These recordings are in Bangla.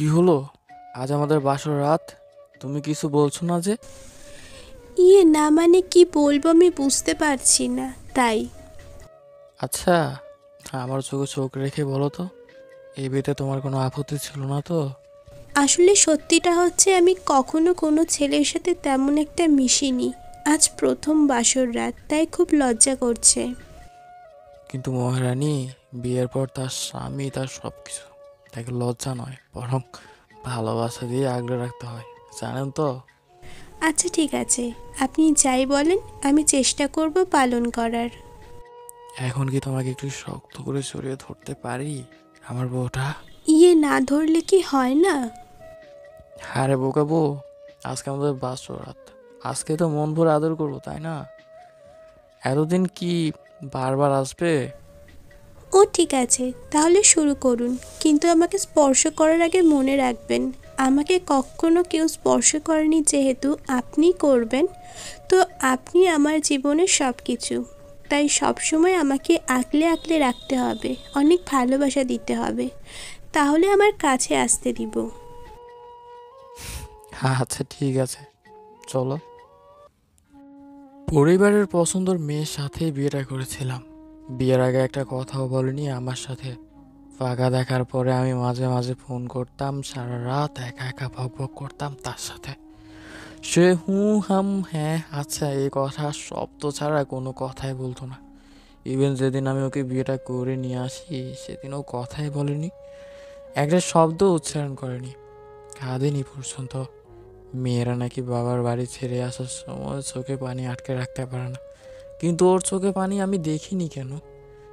কি হলো? আজ আমাদের বাসর রাত, তুমি কিছু বলছো না যে? না মানে কি বলবো আমি বুঝতে পারছি না তাই। আচ্ছা, আমার চোখে চোখ রেখে বলো তো, এই বিয়েতে তোমার কোনো আপত্তি ছিল না তো? আসলে সত্যিটা হচ্ছে আমি কখনো কোনো ছেলের সাথে তেমন একটা মিশিনি। আজ প্রথম বাসর রাত, তাই খুব লজ্জা করছে। কিন্তু মহারানী, বিয়ের পর তার স্বামী তার সব কিছু, তাকে লজ্জা নয় বরং ভালোবাসা দিয়ে আগলে রাখতে হয়, জানেন তো? আচ্ছা ঠিক আছে, আপনি যাই বলেন, আমি চেষ্টা করব পালন করার। এখন কি তোমাকে একটু শক্ত করে জড়িয়ে ধরতে পারি, আমার বউটা? না ধরলে কি হয় না? আরে বোকা বউ, আজকে আমাদের বাসর রাত, আজকে তো মন ভরে আদর করবো, তাই না? এতদিন কি বারবার আসবে? ও ঠিক আছে, তাহলে শুরু করুন, কিন্তু আমাকে স্পর্শ করার আগে মনে রাখবেন, আমাকে কখনো কেউ স্পর্শ করেনি, যেহেতু আপনি করবেন। তো আপনি আমার জীবনের সব কিছু, তাই সবসময় আমাকে আগলে আগলে রাখতে হবে, অনেক ভালোবাসা দিতে হবে, তাহলে আমার কাছে আসতে দিব। হ্যাঁ আচ্ছা ঠিক আছে, চলো। পরিবারের পছন্দের মেয়ের সাথেই বিয়েটা করেছিলাম। বিয়ের আগে একটা কথাও বলেনি আমার সাথে। ফাঁকা দেখার পরে আমি মাঝে মাঝে ফোন করতাম, সারা রাত একা একা বক বক করতাম তার সাথে। সে হাম হ্যাঁ আচ্ছা এই কথা শব্দ ছাড়া কোনো কথাই বলতো না। ইভেন যেদিন আমি ওকে বিয়েটা করে নিয়ে আসি, সেদিন ও কথাই বলেনি, একটা শব্দ উচ্চারণ করেনি, কাঁদেনি পর্যন্ত। মেয়েরা নাকি বাবার বাড়ি ছেড়ে আসার সময় চোখে পানি আটকে রাখতে পারে না, কিন্তু ওর চোখে পানি আমি দেখিনি কেন?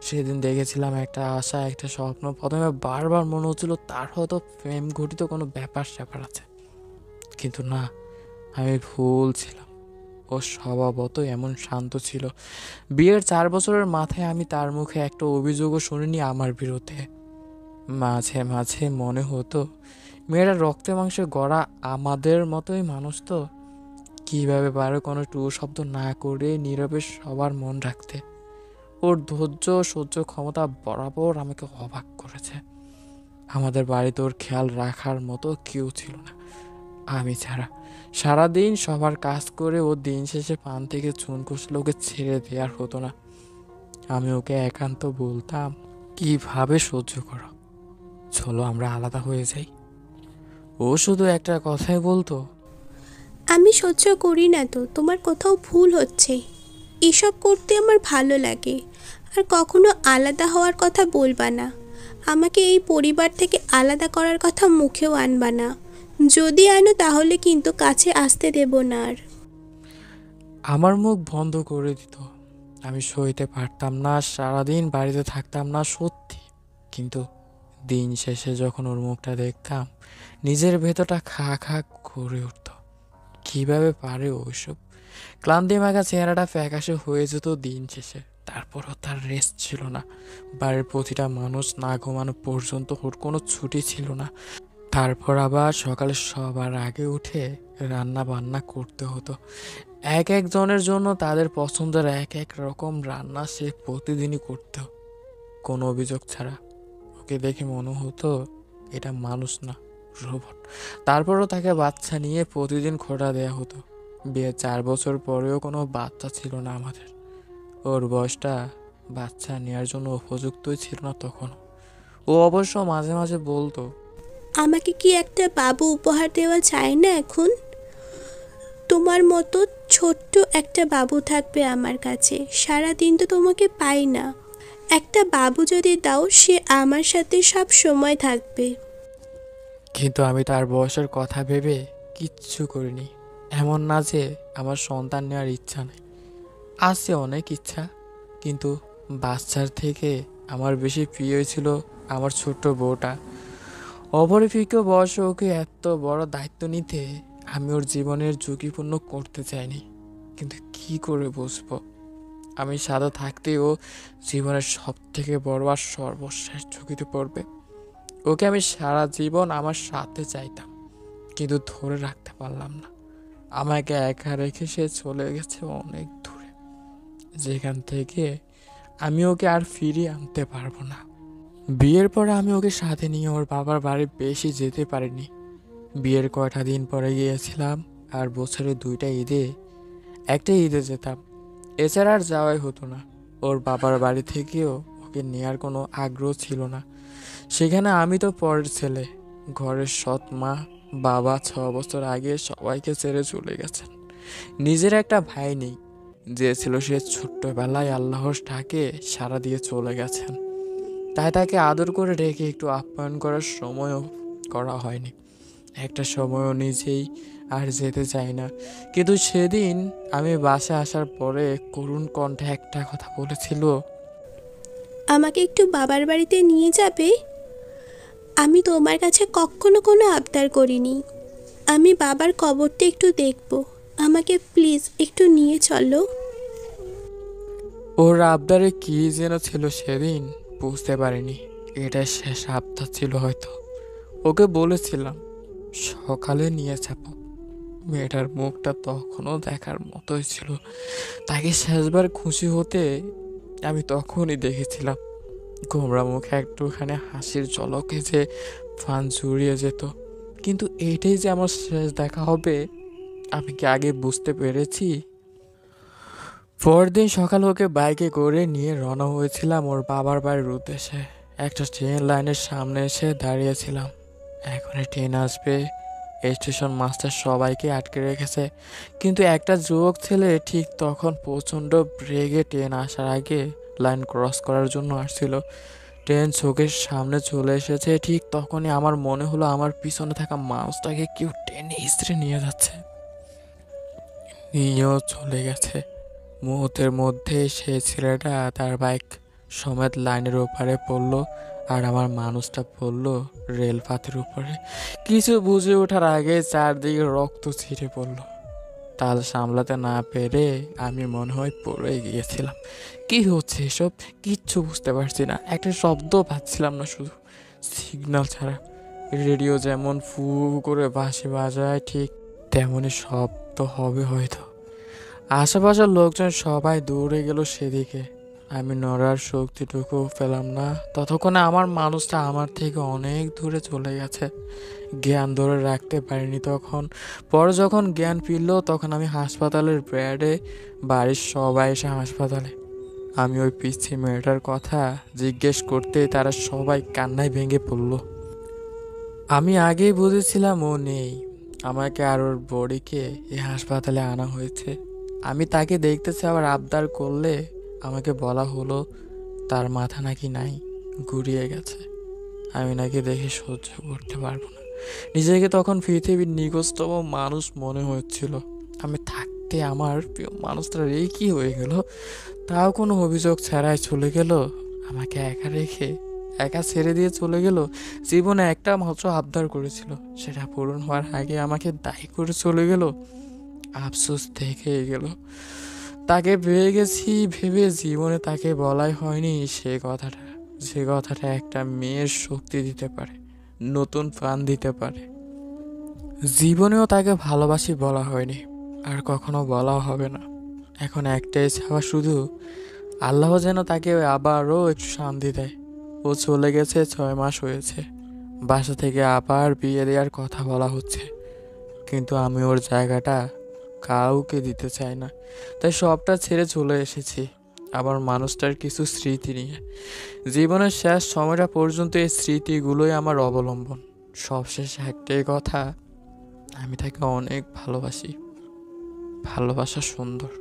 সেদিন দেখেছিলাম একটা আশা, একটা স্বপ্ন। প্রথমে বারবার মনে হচ্ছিল তার হয়তো প্রেম ঘটিত কোনো ব্যাপার স্যাপার আছে, কিন্তু না, আমি ভুল ছিলাম। ও স্বভাবতই এমন শান্ত ছিল। বিয়ের 4 বছরের মাথায় আমি তার মুখে একটা অভিযোগও শুনিনি আমার বিরুদ্ধে। মাঝে মাঝে মনে হতো মেয়েরা রক্তে মাংসে গড়া, আমাদের মতোই মানুষ তো, কিভাবে পারে কোনো টু শব্দ না করে নীরবে সবার মন রাখতে। ওর ধৈর্য সহ্য ক্ষমতা বরাবর আমাকে অবাক করেছে। আমাদের বাড়িতে ওর খেয়াল রাখার মতো কেউ ছিল না আমি ছাড়া। সারাদিন সবার কাজ করে ও দিন শেষে পান থেকে চুন কষলে ওকে ছেড়ে দেওয়ার হতো না। আমি ওকে একান্ত বলতাম, কিভাবে সহ্য করো, চলো আমরা আলাদা হয়ে যাই। ও শুধু একটা কথাই বলতো, আমি সহ্য করি না তো, তোমার কোথাও ভুল হচ্ছে। এসব করতে আমার ভালো লাগে। আর কখনো আলাদা হওয়ার কথা বলবা না, আমাকে এই পরিবার থেকে আলাদা করার কথা মুখেও আনবা না। যদি আনো তাহলে কিন্তু কাছে আসতে দেব না আর। আমার মুখ বন্ধ করে দিত। আমি সইতে পারতাম না, সারাদিন বাড়িতে থাকতাম না সত্যি, কিন্তু দিন শেষে যখন ওর মুখটা দেখতাম, নিজের ভেতরটা খা খা করে উঠত। কিভাবে পারে ওইসব? ক্লান্তি মাখা চেহারাটা ফ্যাকাশে হয়ে যেত দিন শেষে, তারপরও তার রেস্ট ছিল না। বাড়ির প্রতিটা মানুষ না ঘুমানো পর্যন্ত ওর কোনো ছুটি ছিল না। তারপর আবার সকালে সবার আগে উঠে রান্না বান্না করতে হতো। এক একজনের জন্য তাদের পছন্দের এক এক রকম রান্না সে প্রতিদিনই করত, কোনো অভিযোগ ছাড়া। ওকে দেখে মনে হতো এটা মানুষ না, রোবট। তারপরও তাকে বাচ্চা নিয়ে প্রতিদিন খোঁটা দেয়া হতো। বিয়ের 4 বছর পরেও কোনো বাচ্চা ছিল না আমাদের। ওর বয়সটা বাচ্চা নেওয়ার জন্য উপযুক্তই ছিল না তখন। ও অবশ্য মাঝে মাঝে বলতো, আমাকে কি একটা বাবু উপহার দেওয়া যায় না এখন? তোমার মতো ছোট্ট একটা বাবু থাকবে আমার কাছে, সারা দিন তো তোমাকে পাই না। একটা বাবু যদি দাও, সে আমার সাথে সব সময় থাকবে। কিন্তু আমি তার বয়সের কথা ভেবে কিচ্ছু করিনি। এমন না যে আমার সন্তান নেওয়ার ইচ্ছা নেই, আছে অনেক ইচ্ছা, কিন্তু বাচ্চার থেকে আমার বেশি প্রিয় ছিল আমার ছোট্ট বউটা। অপরিপক্ক বয়সে ওকে এত বড় দায়িত্ব নিতে আমি ওর জীবনের ঝুঁকিপূর্ণ করতে চাইনি, কিন্তু কি করে বুঝবো আমি সাদা থাকতে ও জীবনের সব থেকে বড় আর সর্বশেষ ঝুঁকিতে পড়বে? ওকে আমি সারা জীবন আমার সাথে চাইতাম, কিন্তু ধরে রাখতে পারলাম না। আমাকে একা রেখে সে চলে গেছে অনেক দূরে, যেখান থেকে আমি ওকে আর ফিরিয়ে আনতে পারবো না। বিয়ের পরে আমি ওকে সাথে নিয়ে ওর বাবার বাড়ি বেশি যেতে পারিনি। বিয়ের কয়টা দিন পরে গিয়েছিলাম, আর বছরে 2টা ঈদে একটা ঈদে যেতাম, এছাড়া আর যাওয়াই হতো না। ওর বাবার বাড়ি থেকেও ওকে নেয়ার কোনো আগ্রহ ছিল না। সেখানে আমি তো পরের ছেলে, ঘরের সৎ মা বাবা 6 বছর আগে সবাইকে ছেড়ে চলে গেছেন। নিজের একটা ভাই নেই, যে ছিল সে ছোট্টবেলায় আল্লাহর ডাকে সাড়া দিয়ে চলে গেছেন। তাই তাকে আদর করে রেখে একটু আপ্যায়ন করার সময়ও করা হয়নি। একটা সময়ও নিজেই আর যেতে চাই না। কিন্তু সেদিন আমি বাসায় আসার পরে করুণ কণ্ঠে একটা কথা বলেছিল। আমাকে একটু বাবার বাড়িতে নিয়ে যাবে? আমি তোমার কাছে কখনো কোনো আবদার করিনি। আমি বাবার কবরটা একটু দেখব। আমাকে প্লিজ একটু নিয়ে চলো। ওর আবদারে কি যেন ছিল সেদিন, বুঝতে পারিনি। এটা শেষ আবদার ছিল হয়তো। ওকে বলেছিলাম সকালে নিয়ে যাব। মেয়েটার মুখটা তখনও দেখার মতোই ছিল। তাকে শেষবার খুশি হতে আমি তখনই দেখেছিলাম। গোমরা মুখে একটুখানি হাসির ঝলকে যে ফান জুড়িয়ে যেত। কিন্তু এইটাই যে আমার শেষ দেখা হবে, আমি কি আগে বুঝতে পেরেছি? পরদিন সকাল ওকে বাইকে করে নিয়ে রওনা হয়েছিলাম ওর বাবার বাড়ির উদ্দেশ্যে। একটা ট্রেন লাইনের সামনে এসে দাঁড়িয়েছিলাম। এখনই ট্রেন আসবে, স্টেশন মাস্টার সবাইকে আটকে রেখেছে। কিন্তু একটা যুবক ছেলে ঠিক তখন প্রচণ্ড ব্রেগে ট্রেন আসার আগে লাইন ক্রস করার জন্য আসছিল। ট্রেন চোখের সামনে চলে এসেছে, ঠিক তখনই আমার মনে হলো আমার পিছনে থাকা মানুষটাকে কেউ টেনে হিঁচড়ে নিয়ে যাচ্ছে। নিয়েও চলে গেছে। মুহূর্তের মধ্যে সেই ছেলেটা তার বাইক সমেত লাইনের ওপারে পড়লো, আর আমার মানুষটা পড়লো রেলপাতের উপরে। কিছু বুঝে ওঠার আগে চারদিকে রক্ত ছিটে পড়লো। তাল সামলাতে না পেরে আমি মনে হয় পড়ে গিয়েছিলাম। কি হচ্ছে এসব কিচ্ছু বুঝতে পারছি না, একটা শব্দ পাচ্ছিলাম না, শুধু সিগন্যাল ছাড়া। রেডিও যেমন ফু করে বাঁশি বাজায় ঠিক তেমনই শব্দ হবে হয়তো। আশেপাশের লোকজন সবাই দৌড়ে গেল সেদিকে। আমি নড়ার শক্তিটুকু পেলাম না। ততক্ষণে আমার মানুষটা আমার থেকে অনেক দূরে চলে গেছে। জ্ঞান ধরে রাখতে পারিনি তখন। পরে যখন জ্ঞান ফিরল তখন আমি হাসপাতালের বেডে, বাড়ির সবাই এসে হাসপাতালে। আমি ওই পিচ্ছি মেয়েটার কথা জিজ্ঞেস করতে তারা সবাই কান্নায় ভেঙে পড়ল। আমি আগেই বুঝেছিলাম ও নেই। আমাকে আর ওর বডিকে এই হাসপাতালে আনা হয়েছে। আমি তাকে দেখতে চাওয়ার আবদার করলে আমাকে বলা হলো তার মাথা নাকি নাই, ঘুরিয়ে গেছে। আমি নাকি দেখে সহ্য করতে পারবো না। নিজেকে তখন পৃথিবীর নিকটতম মানুষ মনে হচ্ছিল। আমি থাকতে আমার প্রিয় মানুষটার এই কি হয়ে গেল? তাও কোনো অভিযোগ ছাড়াই চলে গেল, আমাকে একা রেখে, একা ছেড়ে দিয়ে চলে গেল। জীবনে একটা মাত্র আবদার করেছিল, সেটা পূরণ হওয়ার আগে আমাকে দায়ী করে চলে গেল। আফসোস থেকে গেল। তাকে পেয়ে গেছি ভেবে জীবনে তাকে বলাই হয়নি সে কথাটা, যে কথাটা একটা মেয়ের শক্তি দিতে পারে, নতুন প্রাণ দিতে পারে। জীবনেও তাকে ভালোবাসি বলা হয়নি, আর কখনো বলা হবে না। এখন একটাই চাওয়া শুধু, আল্লাহ যেন তাকে আবারও একটু শান্তি দেয়। ও চলে গেছে 6 মাস হয়েছে। বাসা থেকে আবার বিয়ে দেওয়ার কথা বলা হচ্ছে, কিন্তু আমি ওর জায়গাটা কাউকে দিতে চাই না। তাই সবটা ছেড়ে চলে এসেছি আবার মানুষটার কিছু স্মৃতি নিয়ে। জীবনের শেষ সময়টা পর্যন্ত এই স্মৃতিগুলোই আমার অবলম্বন। সবশেষ একটাই কথা, আমি তাকে অনেক ভালোবাসি। ভালোবাসা সুন্দর।